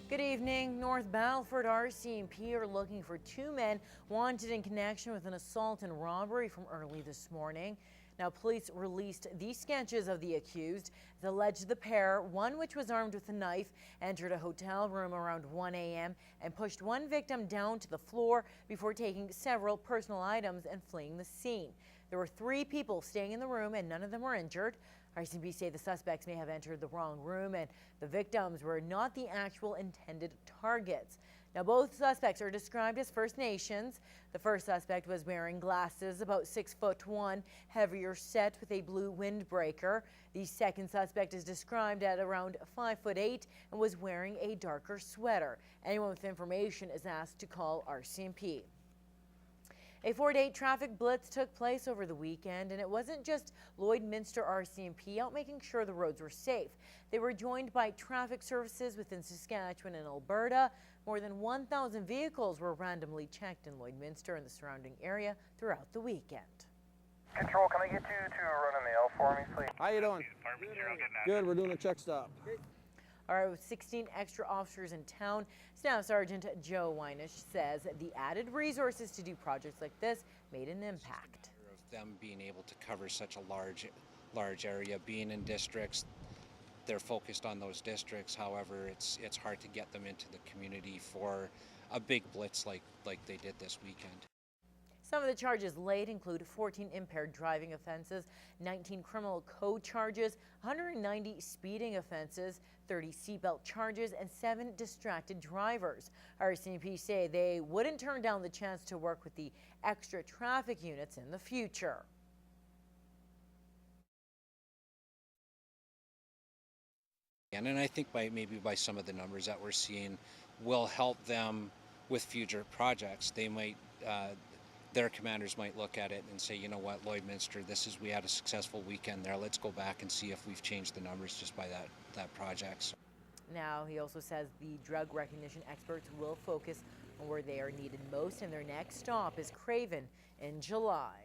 Good evening. North Battleford RCMP are looking for two men wanted in connection with an assault and robbery from early this morning. Now, police released these sketches of the accused. It's alleged the pair, one which was armed with a knife, entered a hotel room around 1 a.m. and pushed one victim down to the floor before taking several personal items and fleeing the scene. There were 3 people staying in the room and none of them were injured. RCMP say the suspects may have entered the wrong room and the victims were not the actual intended targets. Now, both suspects are described as First Nations. The first suspect was wearing glasses, about 6'1", heavier set with a blue windbreaker. The second suspect is described at around 5'8" and was wearing a darker sweater. Anyone with information is asked to call RCMP. A 4-day traffic blitz took place over the weekend, and it wasn't just Lloydminster RCMP out making sure the roads were safe. They were joined by traffic services within Saskatchewan and Alberta. More than 1,000 vehicles were randomly checked in Lloydminster and the surrounding area throughout the weekend. Control, can I get you to run a mail for me, please? How you doing? Good, we're doing a check stop. All right, with 16 extra officers in town, Staff Sergeant Joe Weinish says the added resources to do projects like this made an impact. Of them being able to cover such a large area, being in districts, they're focused on those districts. However, it's hard to get them into the community for a big blitz like they did this weekend. Some of the charges laid include 14 impaired driving offenses, 19 criminal code charges, 190 speeding offenses, 30 seatbelt charges, and 7 distracted drivers. RCMP say they wouldn't turn down the chance to work with the extra traffic units in the future. And I think maybe by some of the numbers that we're seeing will help them with future projects. They might their commanders might look at it and say, you know what, Lloydminster, we had a successful weekend there. Let's go back and see if we've changed the numbers just by that project. Now, he also says the drug recognition experts will focus on where they are needed most, and their next stop is Craven in July.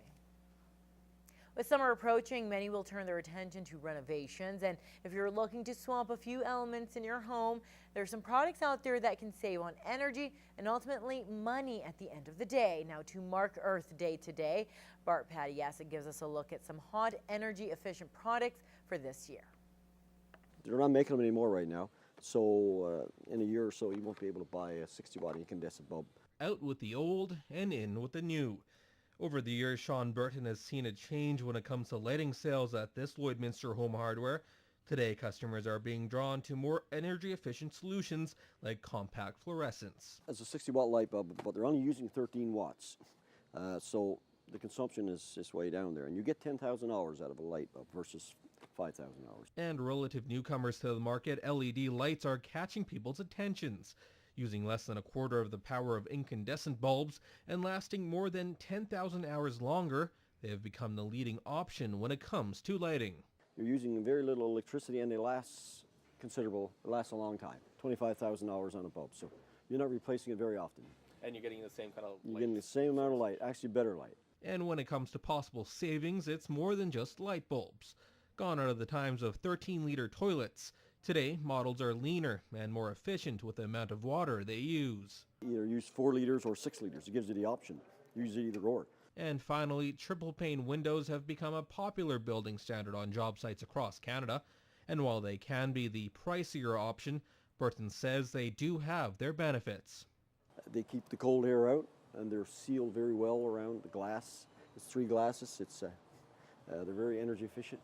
With summer approaching, many will turn their attention to renovations, and if you're looking to swap a few elements in your home, there are some products out there that can save on energy and ultimately money at the end of the day. Now, to mark Earth Day today, Bart Patiasic gives us a look at some hot energy efficient products for this year. They're not making them anymore right now, so in a year or so you won't be able to buy a 60-watt incandescent bulb. Out with the old and in with the new. Over the years, Sean Burton has seen a change when it comes to lighting sales at this Lloydminster Home Hardware. Today, customers are being drawn to more energy-efficient solutions like compact fluorescents. It's a 60-watt light bulb, but they're only using 13 watts, so the consumption is way down there. And you get 10,000 hours out of a light bulb versus 5,000 hours. And relative newcomers to the market, LED lights are catching people's attentions. Using less than a quarter of the power of incandescent bulbs and lasting more than 10,000 hours longer, they have become the leading option when it comes to lighting. You're using very little electricity and they last a long time, 25,000 hours on a bulb, so you're not replacing it very often. And you're getting the same kind of light? You're getting the same amount of light, actually better light. And when it comes to possible savings, it's more than just light bulbs. Gone are the times of 13-liter toilets. Today, models are leaner and more efficient with the amount of water they use. Either use 4 liters or 6 liters. It gives you the option. Use it either or. And finally, triple-pane windows have become a popular building standard on job sites across Canada. And while they can be the pricier option, Burton says they do have their benefits. They keep the cold air out, and they're sealed very well around the glass. It's 3 glasses. They're very energy efficient,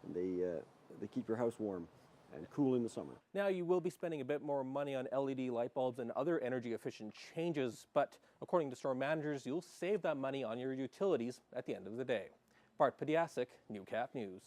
and they keep your house warm and cool in the summer. Now, you will be spending a bit more money on LED light bulbs and other energy efficient changes, but according to store managers, you'll save that money on your utilities at the end of the day. Bart Patiasic, Newcap News.